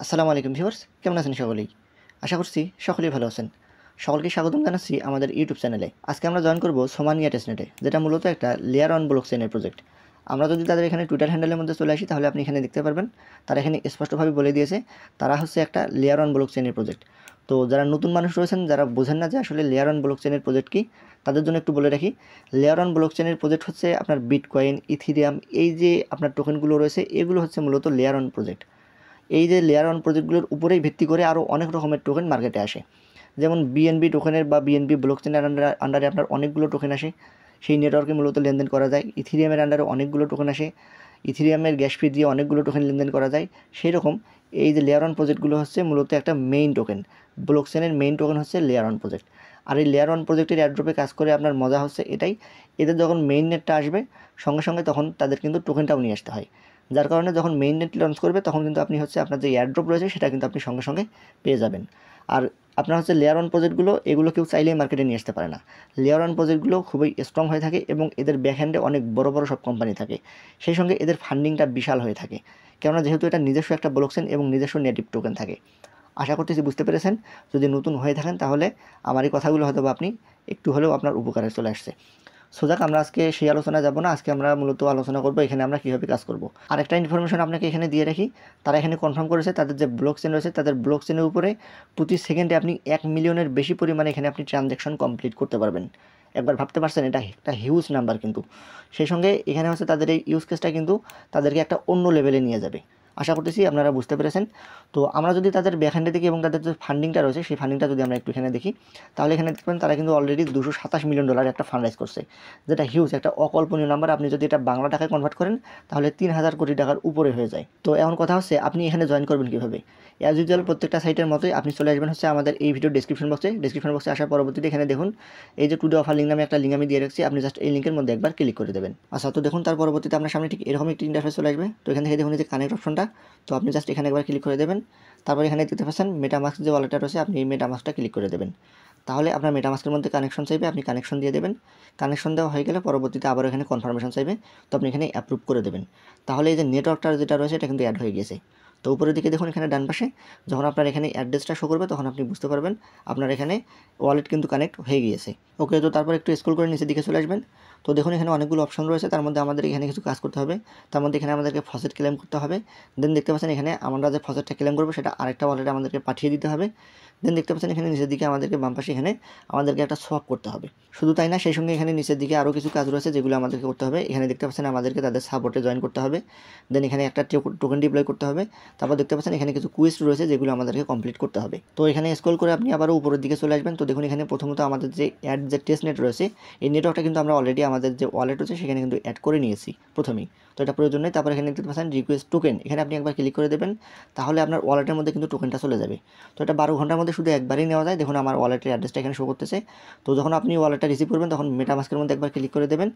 আসসালামু আলাইকুম ভিউয়ার্স, কেমন আছেন সকলেই? আশা করছি সকলেই ভালো আছেন। সকলকে স্বাগতম জানাচ্ছি আমাদের ইউটিউব চ্যানেলে। আজকে আমরা জয়েন করব সোমানিয়া টেস্টনেটে, যেটা মূলত একটা লেয়ার অন ব্লকচেইনের প্রজেক্ট। আমরা যদি তাদের এখানে টুইটার হ্যান্ডেলের মধ্যে চলে আসি, তাহলে আপনি এখানে দেখতে পারবেন তারা এখানে স্পষ্টভাবে বলে দিয়েছে তারা হচ্ছে একটা লেয়ার অন ব্লকচেইনের প্রজেক্ট। তো যারা নতুন মানুষ রয়েছেন, যারা বোঝেন না যে আসলে লেয়ার অন ব্লকচেইনের প্রজেক্ট কী, তাদের জন্য একটু বলে রাখি। লেয়ার অন ব্লকচেইনের প্রজেক্ট হচ্ছে আপনার বিটকয়েন, ইথিরিয়াম, এই যে আপনার টোকেনগুলো রয়েছে, এগুলো হচ্ছে মূলত লেয়ার অন প্রজেক্ট। এই যে লেয়ার অন প্রজেক্টগুলোর উপরেই ভিত্তি করে আরও অনেক রকমের টোকেন মার্কেটে আসে। যেমন বিএনবি টোকেনের বা বিএনবি ব্লকচেনের আন্ডারে আপনার অনেকগুলো টোকেন আসে, সেই নেটওয়ার্কে মূলত লেনদেন করা যায়। ইথিরিয়ামের আন্ডারে অনেকগুলো টোকেন আসে, ইথিরিয়ামের গ্যাস ফি দিয়ে অনেকগুলো টোকেন লেনদেন করা যায়। সেই রকম এই যে লেয়ার অন প্রজেক্টগুলো হচ্ছে মূলত একটা মেইন টোকেন। ব্লকচেনের মেইন টোকেন হচ্ছে লেয়ার অন প্রজেক্ট। আর এই লেয়ার অন প্রজেক্টের এয়ারড্রপে কাজ করে আপনার মজা হচ্ছে এটাই, এদের যখন মেইন নেটটা আসবে সঙ্গে সঙ্গে তখন তাদের কিন্তু টোকেনটাও নিয়ে আসতে হয়। যার কারণে যখন মেইন নেট লঞ্চ করবে তখন কিন্তু আপনি হচ্ছে আপনার যে এয়ারড্রপ রয়েছে সেটা কিন্তু আপনি সঙ্গে সঙ্গে পেয়ে যাবেন। আর আপনার হচ্ছে লেয়ার অন প্রজেক্টগুলো, এগুলো কেউ চাইলেই মার্কেটে নিয়ে আসতে পারে না। লেয়ার অন প্রজেক্টগুলো খুবই স্ট্রং হয়ে থাকে এবং এদের ব্যাকহ্যান্ডে অনেক বড় বড় সব কোম্পানি থাকে। সেই সঙ্গে এদের ফান্ডিংটা বিশাল হয়ে থাকে, কেননা যেহেতু এটা নিজস্ব একটা ব্লকচেন এবং নিজস্ব নেটিভ টোকেন থাকে। আশা করতেছি বুঝতে পেরেছেন। যদি নতুন হয়ে থাকেন তাহলে আমার এই কথাগুলো হয়তো আপনি একটু হলেও আপনার উপকারে চলে আসছে। সো যাক, আমরা আজকে সেই আলোচনায় যাব না। আজকে আমরা মূলত আলোচনা করব এখানে আমরা কীভাবে কাজ করব। আরেকটা ইনফরমেশন আপনাকে এখানে দিয়ে রাখি, তারা এখানে কনফার্ম করেছে তাদের যে ব্লকচেন রয়েছে, তাদের ব্লকচেনের উপরে প্রতি সেকেন্ডে আপনি 1 মিলিয়নের বেশি পরিমাণে এখানে আপনি ট্রানজ্যাকশন কমপ্লিট করতে পারবেন। একবার ভাবতে পারছেন, এটা একটা হিউজ নাম্বার কিন্তু। সেই সঙ্গে এখানে হচ্ছে তাদের এই ইউজ কেসটা কিন্তু তাদেরকে একটা অন্য লেভেলে নিয়ে যাবে। আশা করতেছি আপনারা বুঝতে পেরেছেন। তো আমরা যদি তাদের ব্যাকহ্যান্ডে দেখি এবং তাদের যে ফান্ডিংটা রয়েছে সেই ফান্ডিংটা যদি আমরা একটু এখানে দেখি, তাহলে এখানে দেখবেন তারা কিন্তু অলরেডি $227 মিলিয়ন একটা ফান্ড রাইজ করছে, যেটা হিউজ, একটা অকল্পনীয় নাম্বার। আপনি যদি এটা বাংলা টাকায় কনভার্ট করেন তাহলে 3000 কোটি টাকার উপরে হয়ে যায়। তো এখন কথা হচ্ছে আপনি এখানে জয়েন করবেন কীভাবে। অ্যাজ ইউজুয়াল প্রত্যেকটা সাইটের মতোই আপনি চলে আসবেন হচ্ছে আমাদের এই ভিডিও ডেসক্রিপশন বক্সে আসার পরবর্তীতে এখানে দেখুন এই যে টুডে অফার লিঙ্ক নামে একটা লিঙ্ক আমি দিয়ে রাখছি, আপনি জাস্ট এই লিঙ্কের মধ্যে একবার ক্লিক করে দেবেন। আচ্ছা, তো দেখুন তার পরবর্তীতে আপনার সামনে ঠিক এরকম একটি ইন্টারফেস চলে আসবে। তো এখান থেকে দেখুন এই যে কানেক্ট অপশনটা, তো আপনি জাস্ট এখানে একবার ক্লিক করে দেবেন। তারপর এখানে দেখতে পাচ্ছেন মেটামাস্ক যে ওয়ালেটটা রয়েছে, আপনি এই মেটামাস্কটা ক্লিক করে দেবেন। তাহলে আপনার মেটামাস্কের মধ্যে কানেকশন চাইবে, আপনি কানেকশন দিয়ে দেবেন। কানেকশন দেওয়া হয়ে গেলে পরবর্তীতে আবার এখানে কনফার্মেশন চাইবে, তো আপনি এখানে অ্যাপ্রুভ করে দেবেন। তাহলে এই যে নেটওয়ার্কটা যেটা রয়েছে এটা কিন্তু অ্যাড হয়ে গেছে। তো উপরের দিকে দেখুন এখানে ডান পাশে যখন আপনার এখানে অ্যাড্রেসটা শো করবে তখন আপনি বুঝতে পারবেন আপনার এখানে ওয়ালেট কিন্তু কানেক্ট হয়ে গিয়েছে। ওকে, তো তারপর একটু স্ক্রল করে নিচের দিকে চলে আসবেন। তো দেখুন এখানে অনেকগুলো অপশন রয়েছে, তার মধ্যে আমাদের এখানে কিছু কাজ করতে হবে। তার মধ্যে এখানে আমাদেরকে ফসেট ক্লেম করতে হবে। দেন দেখতে পাচ্ছেন এখানে আমরা যে ফসেটটা ক্লেম করবো সেটা আরেকটা ওয়ালেটে আমাদেরকে পাঠিয়ে দিতে হবে। দেন দেখতে পাচ্ছেন এখানে নিচের দিকে আমাদেরকে বাম পাশে এখানে আমাদেরকে একটা সোয়াপ করতে হবে। শুধু তাই না, সেই সঙ্গে এখানে নিচের দিকে আরও কিছু কাজ রয়েছে যেগুলো আমাদেরকে করতে হবে। এখানে দেখতে পাচ্ছেন আমাদেরকে তাদের সাপোর্টে জয়েন করতে হবে। দেন এখানে একটা টোকেন ডিপ্লয় করতে হবে। তারপর দেখতে পাচ্ছেন এখানে কিছু কুইস্ট রয়েছে যেগুলো আমাদেরকে কমপ্লিট করতে হবে। তো এখানে স্ক্রল করে আপনি আবারও উপরের দিকে চলে আসবেন। তো দেখুন এখানে প্রথমত আমাদের যে অ্যাড যে টেস্ট নেট রয়েছে, এই নেটওয়ার্কটা কিন্তু আমরা অলরেডি আমাদের যে ওয়ালেট রয়েছে সেখানে কিন্তু অ্যাড করে নিয়েছি প্রথমেই। তো এটা প্রয়োজন নেই। তারপর এখানে দেখতে পাচ্ছেন রিকোয়েস্ট টোকেন, এখানে আপনি একবার ক্লিক করে দেবেন। তাহলে আপনার ওয়ালেটের মধ্যে কিন্তু টোকেনটা চলে যাবে। তো এটা 12 ঘন্টার মধ্যে শুধু একবারই নেওয়া যায়। দেখুন আমার ওয়ালেটের অ্যাড্রেসটা এখানে শো করতেছে। তো যখন আপনি ওয়ালেটটা রিসিভ করবেন তখন মেটামাস্কের মধ্যে একবার ক্লিক করে দেবেন।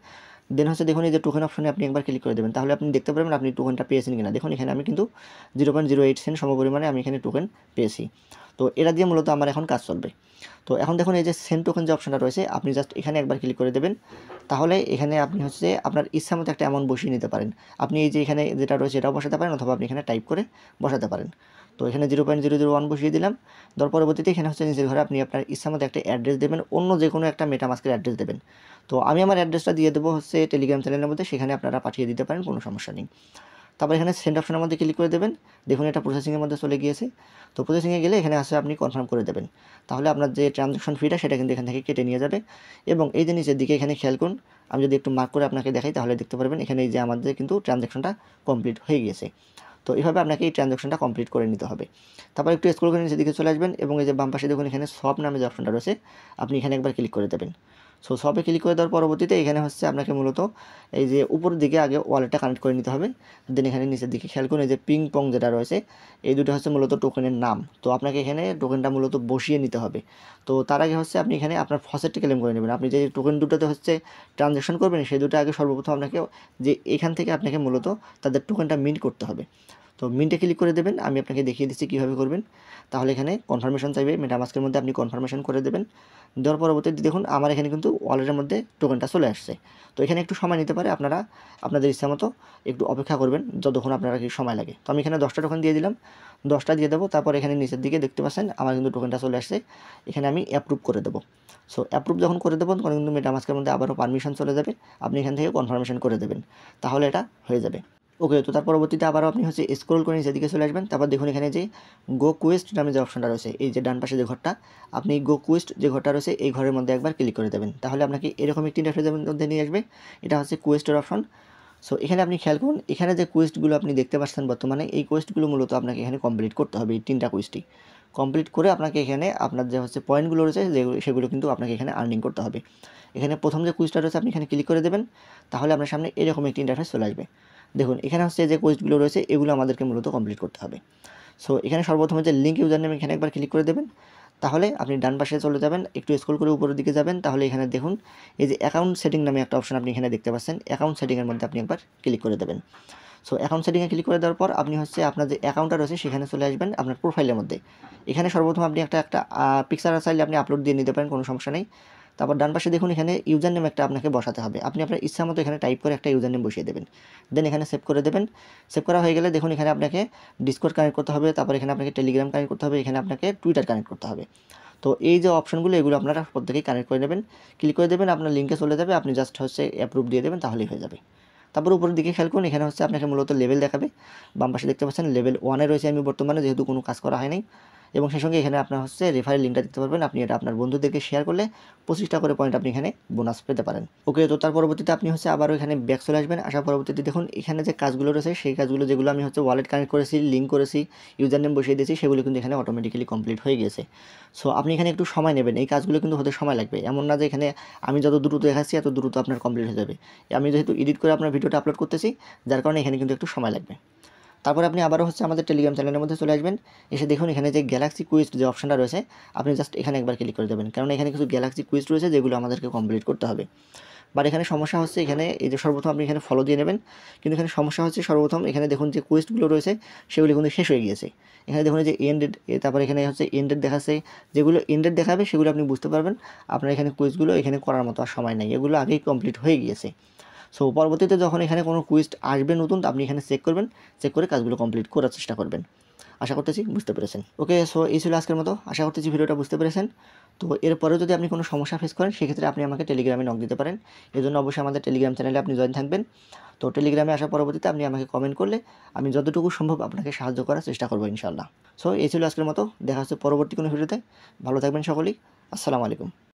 দেন হচ্ছে দেখুন এই যে টোকেন অপশনে আপনি একবার ক্লিক করে দেবেন, তাহলে আপনি দেখতে পারবেন আপনি টোকেনটা পেয়েছেন কিনা। দেখুন এখানে আমি কিন্তু 0.08 সেন্ট সমপরিমাণে আমি এখানে টোকেন পেয়েছি। তো এটা দিয়ে মূলত আমার এখন কাজ চলবে। তো এখন দেখুন এই যে সেন্ড টোকেন যে অপশনটা রয়েছে, আপনি জাস্ট এখানে একবার ক্লিক করে দেবেন। তাহলে এখানে আপনি হচ্ছে আপনার ইচ্ছা মতো একটা অ্যামাউন্ট বসিয়ে নিতে পারেন। আপনি এই যে এখানে যেটা রয়েছে এটাও বসাতে পারেন, অথবা আপনি এখানে টাইপ করে বসাতে পারেন। তো এখানে 0.001 বসিয়ে দিলাম। তার পরবর্তীতে এখানে হচ্ছে নিচের ঘরে আপনি আপনার ইচ্ছা মতো একটা অ্যাড্রেস দেবেন, অন্য যে কোনো একটা মেটামাস্কের অ্যাড্রেস দেবেন। তো আমি আমার অ্যাড্রেসটা দিয়ে দেবো হচ্ছে টেলিগ্রাম চ্যানেলের মধ্যে, সেখানে আপনারা পাঠিয়ে দিতে পারেন, কোনো সমস্যা নেই। তারপর এখানে সেন্ড অপশনের মধ্যে ক্লিক করে দেবেন। দেখুন এটা প্রসেসিংয়ের মধ্যে চলে গিয়েছে। তো প্রসেসিংয়ে গেলে এখানে আসে আপনি কনফার্ম করে দেবেন। তাহলে আপনার যে ট্রানজ্যাকশন ফিটা সেটা কিন্তু এখান থেকে কেটে নিয়ে যাবে। এবং এই যে নিচের দিকে এখানে খেয়াল করুন, আমি যদি একটু মার্ক করে আপনাকে দেখাই তাহলে দেখতে পারবেন এখানে এই যে আমাদের কিন্তু ট্রানজ্যাকশনটা কমপ্লিট হয়ে গিয়েছে। তো এইভাবে আপনাকে এই ট্রানজ্যাকশনটা কমপ্লিট করে নিতে হবে। তারপর একটু স্ক্রল করে নিচের দিকে চলে আসবেন এবং এই যে বাম পাশে দেখুন এখানে সব নামে যে অপশনটা রয়েছে, আপনি এখানে একবার ক্লিক করে দেবেন। সো সবে ক্লিক করে দেওয়ার পরবর্তীতে এখানে হচ্ছে আপনাকে মূলত এই যে উপরের দিকে আগে ওয়ালেটটা কানেক্ট করে নিতে হবে। দেন এখানে নিচের দিকে খেয়াল করুন এই যে পিং পং যেটা রয়েছে, এই দুটো হচ্ছে মূলত টোকেনের নাম। তো আপনাকে এখানে টোকেনটা মূলত বসিয়ে নিতে হবে। তো তার আগে হচ্ছে আপনি এখানে আপনার ফসেটটা ক্লেম করে নেবেন। আপনি যে টোকেন দুটোতে হচ্ছে ট্রানজ্যাকশন করবেন সেই দুটো আগে সর্বপ্রথম আপনাকে যে এখান থেকে আপনাকে মূলত তাদের টোকেনটা মিন্ট করতে হবে। তো মিন্টে ক্লিক করে দেবেন, আমি আপনাকে দেখিয়ে দিচ্ছি কীভাবে করবেন। তাহলে এখানে কনফার্মেশন চাইবে, মেটামাস্কের মধ্যে আপনি কনফার্মেশন করে দেবেন। দেওয়ার পরবর্তীতে দেখুন আমার এখানে কিন্তু ওয়ালেটের মধ্যে টোকেনটা চলে আসছে। তো এখানে একটু সময় নিতে পারে, আপনারা আপনাদের ইচ্ছা মতো একটু অপেক্ষা করবেন যতক্ষণ আপনারা কি সময় লাগে। তো আমি এখানে 10টা টোকেন দিয়ে দিলাম, 10টা দিয়ে দেবো। তারপর এখানে নিচের দিকে দেখতে পাচ্ছেন আমার কিন্তু টোকেনটা চলে আসছে, এখানে আমি অ্যাপ্রুভ করে দেবো। সো অ্যাপ্রুভ যখন করে দেবো তখন কিন্তু মেটামাস্কের মধ্যে আবারও পারমিশন চলে যাবে, আপনি এখান থেকে কনফার্মেশন করে দেবেন, তাহলে এটা হয়ে যাবে। ওকে, তো তার পরবর্তীতে আবারও আপনি স্ক্রল করে নিচের দিকে চলে আসবেন। তারপর দেখুন এখানে যে গো কুয়েস্ট নামে যে অপশনটা রয়েছে, এই যে ডান পাশে যে ঘরটা, আপনি গো কুয়েস্ট যে ঘরটা রয়েছে এই ঘরের মধ্যে একবার ক্লিক করে দেবেন, তাহলে আপনাকে এরকম একটি ইন্টারফেসের মধ্যে নিয়ে আসবে। এটা কুয়েস্টের অপশন। সো এখানে আপনি খেয়াল করুন, এখানে যে কুয়েস্টগুলো আপনি দেখতে পাচ্ছেন বর্তমানে, এই কুয়েস্টগুলো মূলত আপনাকে এখানে কমপ্লিট করতে হবে। এই 3টা কুয়েস্টই কমপ্লিট করে আপনাকে এখানে আপনার যে পয়েন্টগুলো রয়েছে সেগুলো কিন্তু আপনাকে এখানে আর্নিং করতে হবে। এখানে প্রথম যে কুইজটা রয়েছে আপনি এখানে ক্লিক করে দেবেন, তাহলে আপনার সামনে এরকম একটি ইন্টারফেস চলে আসবে। দেখুন এখানে যে কুইজগুলো রয়েছে এগুলো আমাদেরকে মূলত কমপ্লিট করতে হবে। সো এখানে সর্বপ্রথমে যে লিঙ্ক ইউজার নেম এখানে একবার ক্লিক করে দেবেন, তাহলে আপনি ডান পাশে চলে যাবেন, একটু স্ক্রল করে উপরের দিকে যাবেন, তাহলে এখানে দেখুন এই যে অ্যাকাউন্ট সেটিং নামে একটা অপশন আপনি এখানে দেখতে পাচ্ছেন, অ্যাকাউন্ট সেটিংয়ের মধ্যে আপনি একবার ক্লিক করে দেবেন। সো অ্যাকাউন্ট সেটিংয়ে ক্লিক করে দেওয়ার পর আপনি আপনার যে অ্যাকাউন্টটা রয়েছে সেখানে চলে আসবেন আপনার প্রোফাইলের মধ্যে। এখানে সর্বপ্রথম আপনি একটা পিকচার চাইলে আপনি আপলোড দিয়ে নিতে পারেন, কোনো সমস্যা নেই। তারপর ডান পাশে দেখুন এখানে ইউজার নেম একটা আপনাকে বসাতে হবে, আপনি আপনার ইচ্ছা মতো এখানে টাইপ করে একটা ইউজার নেম বসিয়ে দেবেন, দেন এখানে সেভ করে দেবেন। সেভ করা হয়ে গেলে দেখুন এখানে আপনাকে ডিসকর্ড কানেক্ট করতে হবে, তারপর এখানে আপনাকে টেলিগ্রাম কানেক্ট করতে হবে, এখানে আপনাকে টুইটার কানেক্ট করতে হবে। তো এই যে অপশনগুলো এগুলো আপনারা প্রত্যেকেই কানেক্ট করে নেবেন, ক্লিক করে দেবেন, আপনার লিঙ্কে চলে যাবে, আপনি জাস্ট অ্যাপ্রুভ দিয়ে দেবেন, তাহলেই হয়ে যাবে। তারপর উপরের দিকে খেয়াল করুন এখানে আপনাকে মূলত লেভেল দেখাবে, বাম পাশে দেখতে পাচ্ছেন লেভেল 1-এ রয়েছে আমি বর্তমানে, যেহেতু কোনো কাজ করা হয়নি। এবং সেই সঙ্গে এখানে আপনার রেফারেল লিঙ্কটা দিতে পারবেন, আপনি এটা আপনার বন্ধুদেরকে শেয়ার করলে 25টা করে পয়েন্ট আপনি এখানে বোনাস পেতে পারেন। ওকে, তো তার পরবর্তীতে আপনি আবারও এখানে ব্যাক চলে আসবেন। আসার পরবর্তীতে দেখুন এখানে যে কাজগুলো রয়েছে সেই কাজগুলো যেগুলো আমি ওয়ালেট কানেক্ট করেছি, লিঙ্ক করেছি, ইউজার নেম বসিয়ে দিয়েছি, সেগুলো কিন্তু এখানে অটোমেটিক্যালি কমপ্লিট হয়ে গেছে। সো আপনি এখানে একটু সময় নেবেন, এই কাজগুলো কিন্তু হতে সময় লাগবে, এমন না যে এখানে আমি যত দ্রুত দেখাচ্ছি এত দ্রুত আপনার কমপ্লিট হয়ে যাবে। আমি যেহেতু এডিট করে আপনার ভিডিওটা আপলোড করতেছি, যার কারণে এখানে কিন্তু একটু সময় লাগবে। তারপরে আপনি আবারও আমাদের টেলিগ্রাম চ্যানেলের মধ্যে চলে আসবেন, এসে দেখুন এখানে যে গ্যালাক্সি কুইজ যে অপশনটা রয়েছে আপনি জাস্ট এখানে একবার ক্লিক করে দেবেন, কারণ এখানে কিছু গ্যালাক্সি কুইজ রয়েছে যেগুলো আমাদেরকে কমপ্লিট করতে হবে। বাট এখানে সমস্যা এখানে এই যে সর্বপ্রথম আপনি এখানে ফলো দিয়ে নেবেন, কিন্তু এখানে সমস্যা সর্বপ্রথম এখানে দেখুন যে কুইজগুলো রয়েছে সেগুলো কিন্তু শেষ হয়ে গিয়েছে। এখানে দেখুন যে এন্ডেড, তারপরে এখানে এন্ডেড দেখাচ্ছে, যেগুলো এন্ডেড দেখাবে সেগুলো আপনি বুঝতে পারবেন আপনার এখানে কুইজগুলো এখানে করার মতো আর সময় নেই, এগুলো আগেই কমপ্লিট হয়ে গিয়েছে। সো পরবর্তীতে যখন এখানে কোনো কুইজ আসবে নতুন, আপনি এখানে চেক করবেন, চেক করে কাজগুলো কমপ্লিট করার চেষ্টা করবেন। আশা করতেছি বুঝতে পেরেছেন। ওকে, সো এই ছিল আজকের মতো, আশা করতেছি ভিডিওটা বুঝতে পেরেছেন। তো এরপরেও যদি আপনি কোনো সমস্যা ফেস করেন সেক্ষেত্রে আপনি আমাকে টেলিগ্রামে নক দিতে পারেন, এই জন্য অবশ্যই আমাদের টেলিগ্রাম চ্যানেলে আপনি জয়েন থাকবেন। তো টেলিগ্রামে আসার পরবর্তীতে আপনি আমাকে কমেন্ট করলে আমি যতটুকু সম্ভব আপনাকে সাহায্য করার চেষ্টা করবো ইনশাআল্লাহ। সো এই ছিল আজকের মতো, দেখা হচ্ছে পরবর্তী কোনো ভিডিওতে। ভালো থাকবেন সকলেই, আসসালামু আলাইকুম।